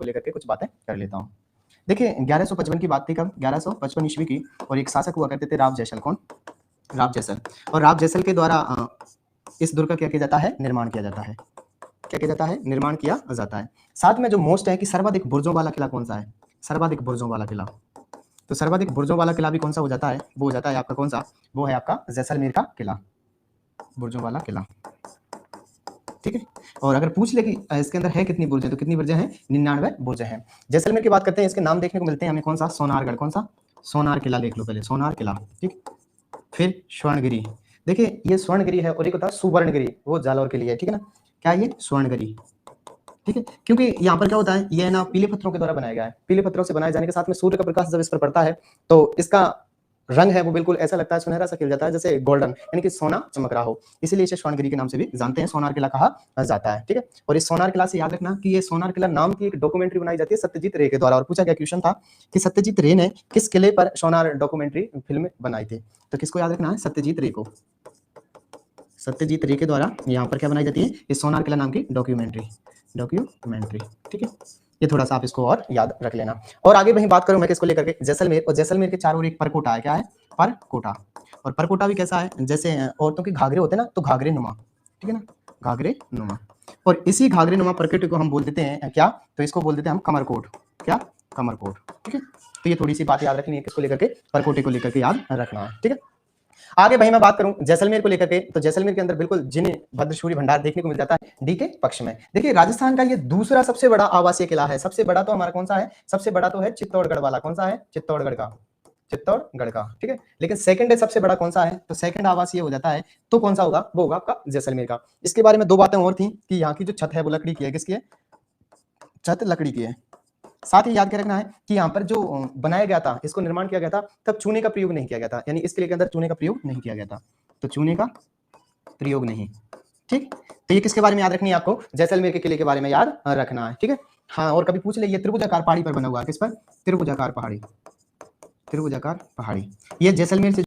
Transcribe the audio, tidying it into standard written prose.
को लेकर के कुछ बातें कर लेता हूँ। देखिए 1155 की बात थी कब, 1155 ईस्वी की, और एक शासक हुआ करते थे राव जैसल। कौन? राव जैसल। और राव जैसल के द्वारा इस दुर्ग का क्या किया जाता है? निर्माण किया जाता है। क्या किया जाता है? निर्माण किया जाता है। साथ में जो मोस्ट है कि सर्वाधिक बुर्जों वाला किला कौन सा है? सर्वाधिक बुर्जों वाला किला। तो सर्वाधिक बुर्जों वाला किला भी कौन सा हो जाता है? वो हो जाता है आपका कौन सा? वो है आपका जैसलमेर का किला, बुर्जों वाला किला। ठीक है। और अगर पूछ ले कि इसके अंदर है कितनी बुर्जें, तो कितनी बुर्जें हैं? 99 बुर्जें हैं। जैसलमेर की बात करते हैं, इसके नाम देखने को मिलते हैं हमें कौन सा? सोनारगढ़। कौन सा? सोनार किला लिख लो पहले, सोनार किला। ठीक। फिर स्वर्णगिरी। देखिए ये स्वर्णगिरी है, और एक होता है सुवर्णगिरी, वो जालौर के लिए है। ठीक है ना। क्या ये? स्वर्णगिरी। ठीक है। क्योंकि यहाँ पर क्या होता है, ये ना पीले पत्थरों के द्वारा बनाया गया है। पीले पत्थरों से बनाए जाने के साथ में सूर्य का प्रकाश जब इस पर पड़ता है तो इसका रंग है वो बिल्कुल ऐसा लगता है, सुनहरा सा खिल जाता है, जैसे गोल्डन, यानी कि सोना चमक रहा हो। इसीलिए इसे स्वर्णगिरी के नाम से भी जानते हैं, सोनार किला कहा जाता है। ठीक है। और इस सोनार किला से याद रखना कि ये सोनार किला नाम की एक डॉक्यूमेंट्री बनाई जाती है सत्यजीत रे के द्वारा। और पूछा गया क्वेश्चन था कि सत्यजीत रे ने किस किले पर सोनार डॉक्यूमेंट्री फिल्म बनाई थी? तो किसको याद रखना है? सत्यजीत रे को। सत्यजीत रे के द्वारा यहाँ पर क्या बनाई जाती है? इस सोनार किला नाम की डॉक्यूमेंट्री। ठीक है। ये थोड़ा सा आप इसको और याद रख लेना। और आगे वही बात करूं मैं किसको लेकर के? जैसलमेर। और जैसलमेर के चारों ओर एक परकोटा है। क्या है? परकोटा। और परकोटा भी कैसा है? जैसे औरतों के घाघरे होते हैं ना, तो घाघरे नुमा। ठीक है ना, घाघरे नुमा। और इसी घाघरे नुमा परकोटे को हम बोल देते हैं क्या? तो इसको बोल देते हैं हम कमरकोट। क्या? कमरकोट। ठीक है। तो ये थोड़ी सी बात याद रखनी है, किसको लेकर के? परकोटे को लेकर के याद रखना है। ठीक है। आगे भाई मैं बात करूं जैसलमेर को लेकर के, तो जैसलमेर के अंदर बिल्कुल जिन्हें भद्रशूरी भंडार देखने को मिल जाता है डी के पक्ष में। देखिए राजस्थान का ये दूसरा सबसे बड़ा आवासीय किला है। सबसे बड़ा तो हमारा कौन सा है? सबसे बड़ा तो है चित्तौड़गढ़ वाला। कौन सा है? चित्तौड़गढ़ का। चित्तौड़गढ़ का। ठीक है। लेकिन सेकंड है सबसे बड़ा कौन सा है? तो सेकंड आवासीय हो जाता है, तो कौन सा होगा? वो होगा आपका जैसलमेर का। इसके बारे में दो बातें और थी कि यहाँ की जो छत है वो लकड़ी की है। किसकी है? छत लकड़ी की है। साथ ही याद क्या रखना है कि यहाँ पर जो बनाया गया था, इसको निर्माण किया गया था, तब चूने का प्रयोग नहीं किया गया था, यानी इस किले के अंदर चूने का प्रयोग नहीं किया गया था। तो चूने का प्रयोग नहीं। ठीक। तो ये किसके बारे में याद रखनी है आपको? जैसलमेर के किले के बारे में याद रखना है। ठीक है। हाँ, और कभी पूछ ले, ये त्रिभुजाकार पहाड़ी पर बना हुआ है। किस पर? त्रिभुजाकार पहाड़ी। त्रिभुजाकार पहाड़ी। ये जैसलमेर से